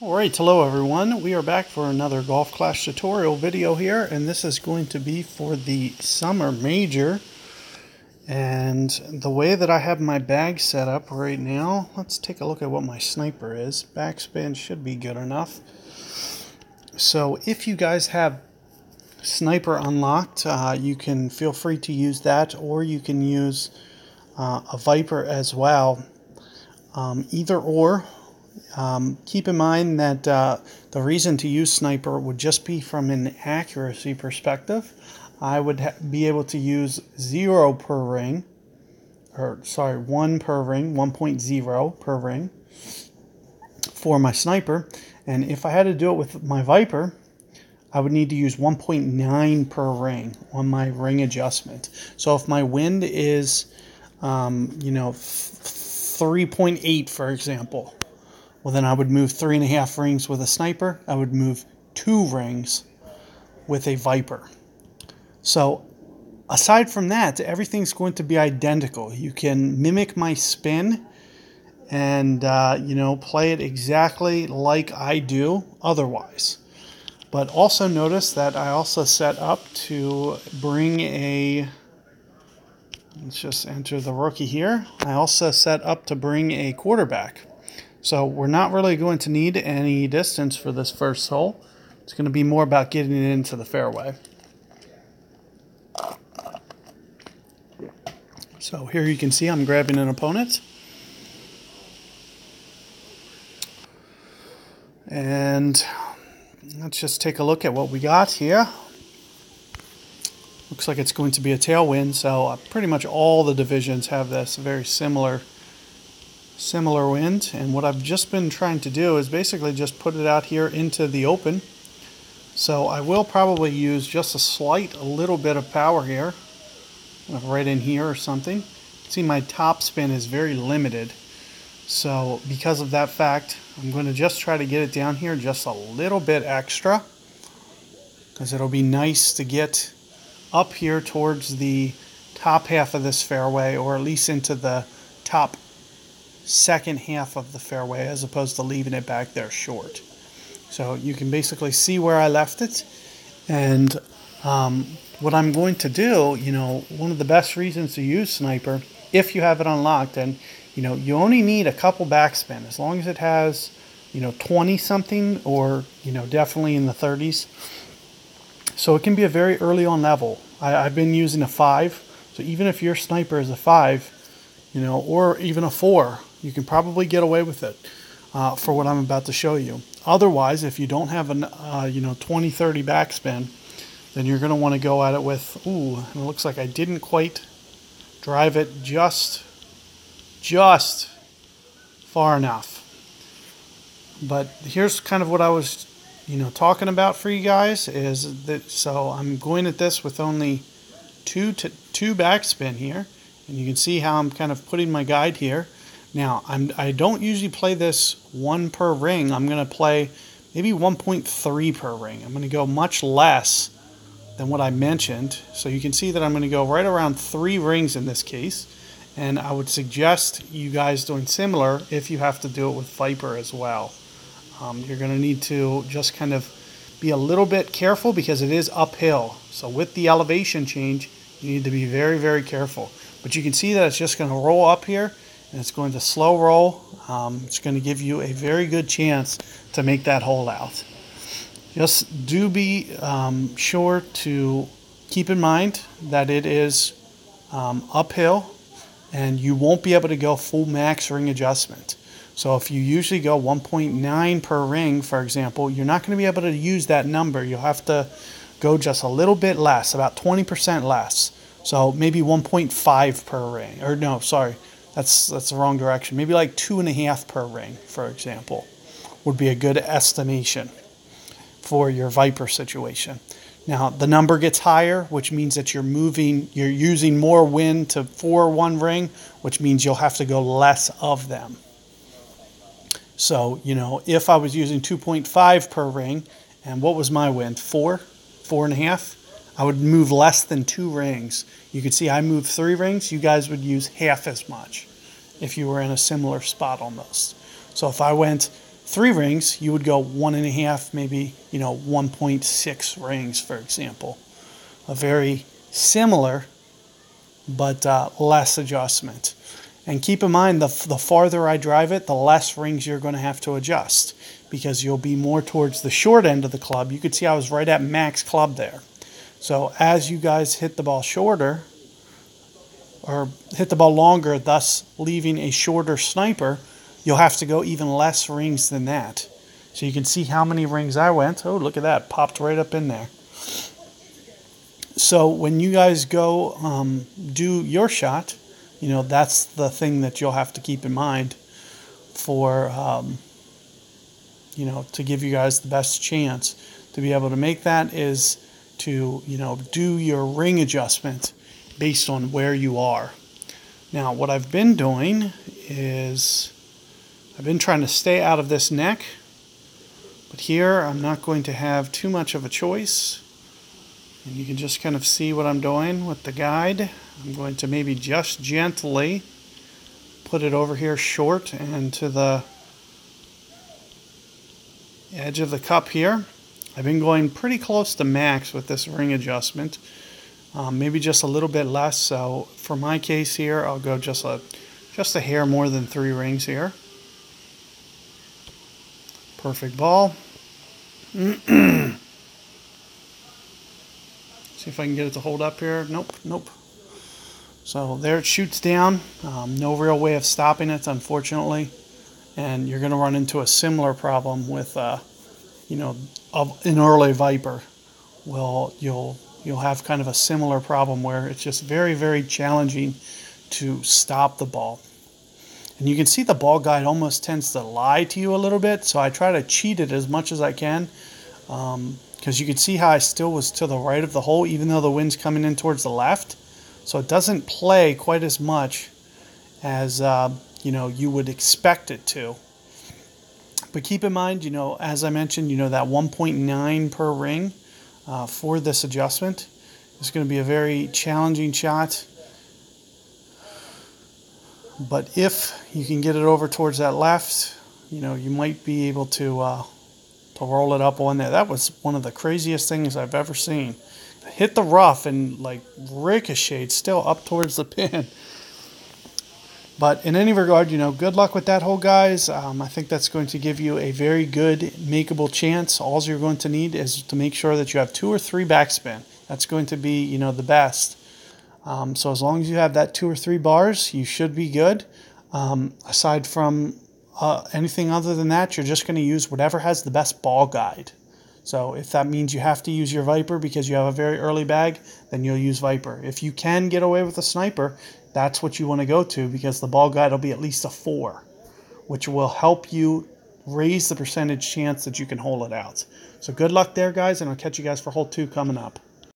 Alright, hello everyone. We are back for another Golf Clash tutorial video here, and this is going to be for the Summer Major. And the way that I have my bag set up right now, let's take a look at what my sniper is. Backspin should be good enough. So if you guys have sniper unlocked, you can feel free to use that, or you can use a Viper as well. Either or. Keep in mind that the reason to use sniper would just be from an accuracy perspective. I would be able to use 0 per ring, or sorry, 1 per ring, 1.0 per ring for my sniper. And if I had to do it with my Viper, I would need to use 1.9 per ring on my ring adjustment. So if my wind is, 3.8, for example, well, then I would move 3.5 rings with a sniper. I would move 2 rings with a Viper. So aside from that, everything's going to be identical. You can mimic my spin and, play it exactly like I do otherwise. But also notice that I also set up to bring let's just enter the rookie here. I also set up to bring a quarterback. So we're not really going to need any distance for this first hole. It's going to be more about getting it into the fairway. So here you can see I'm grabbing an opponent. And let's just take a look at what we got here. Looks like it's going to be a tailwind, so pretty much all the divisions have this very similar wind. And what I've just been trying to do is basically just put it out here into the open. So I will probably use just a little bit of power here, right in here or something. See, my top spin is very limited. So because of that fact, I'm going to just try to get it down here just a little bit extra, because it'll be nice to get up here towards the top half of this fairway, or at least into the top second half of the fairway, as opposed to leaving it back there short. So you can basically see where I left it. And what I'm going to do, one of the best reasons to use sniper, if you have it unlocked, and you only need a couple backspin, as long as it has 20 something, or definitely in the 30s. So it can be a very early on level. I've been using a 5, so even if your sniper is a 5, or even a 4, you can probably get away with it for what I'm about to show you. Otherwise, if you don't have a 20-30 backspin, then you're going to want to go at it with, it looks like I didn't quite drive it just far enough. But here's kind of what I was talking about for you guys, is that, so I'm going at this with only two backspin here, and you can see how I'm kind of putting my guide here. Now, I don't usually play this 1 per ring. I'm going to play maybe 1.3 per ring. I'm going to go much less than what I mentioned. So you can see that I'm going to go right around 3 rings in this case. And I would suggest you guys doing similar if you have to do it with Viper as well. You're going to need to just kind of be a little bit careful, because it is uphill. So with the elevation change, you need to be very, very careful. But you can see that it's just going to roll up here, and it's going to slow roll. It's going to give you a very good chance to make that hole out. Just do be sure to keep in mind that it is uphill, and you won't be able to go full max ring adjustment. So if you usually go 1.9 per ring, for example, you're not going to be able to use that number. You'll have to go just a little bit less, about 20% less. So maybe 1.5 per ring. Or no, sorry, that's the wrong direction. Maybe like 2.5 per ring, for example, would be a good estimation for your Viper situation. Now, the number gets higher, which means that you're using more wind to for 1 ring, which means you'll have to go less of them. So, if I was using 2.5 per ring, and what was my wind? 4.5, I would move less than 2 rings. You can see I moved 3 rings. You guys would use half as much if you were in a similar spot almost. So if I went 3 rings, you would go 1.5, maybe, 1.6 rings, for example. A very similar, but less adjustment. And keep in mind, the farther I drive it, the less rings you're going to have to adjust, because you'll be more towards the short end of the club. You could see I was right at max club there. So as you guys hit the ball shorter, or hit the ball longer, thus leaving a shorter sniper, you'll have to go even less rings than that. So you can see how many rings I went. Oh, look at that. Popped right up in there. So when you guys go do your shot, that's the thing that you'll have to keep in mind for, to give you guys the best chance to be able to make that, is to, do your ring adjustment based on where you are. Now, what I've been doing is I've been trying to stay out of this neck, but here I'm not going to have too much of a choice. And you can just kind of see what I'm doing with the guide. I'm going to maybe just gently put it over here short and to the edge of the cup here. I've been going pretty close to max with this ring adjustment. Maybe just a little bit less. So for my case here, I'll go just a hair more than 3 rings here. Perfect ball. See if I can get it to hold up here. Nope. So there it shoots down. No real way of stopping it, unfortunately. And you're going to run into a similar problem with, an early Viper. Well, you'll have kind of a similar problem where it's just very, very challenging to stop the ball. And you can see the ball guide almost tends to lie to you a little bit, so I try to cheat it as much as I can, because you can see how I still was to the right of the hole, even though the wind's coming in towards the left. So it doesn't play quite as much as you would expect it to. But keep in mind, as I mentioned, that 1.9 per ring for this adjustment is going to be a very challenging shot. But if you can get it over towards that left, you might be able to roll it up on there. That was one of the craziest things I've ever seen. Hit the rough and ricocheted still up towards the pin. But in any regard, good luck with that hole, guys. I think that's going to give you a very good makeable chance. All you're going to need is to make sure that you have 2 or 3 backspin. That's going to be, the best. So as long as you have that 2 or 3 bars, you should be good. Aside from anything other than that, you're just going to use whatever has the best ball guide. So if that means you have to use your Viper because you have a very early bag, then you'll use Viper. If you can get away with a sniper, that's what you want to go to, because the ball guide will be at least a 4, which will help you raise the percentage chance that you can hold it out. So good luck there, guys, and I'll catch you guys for hole 2 coming up.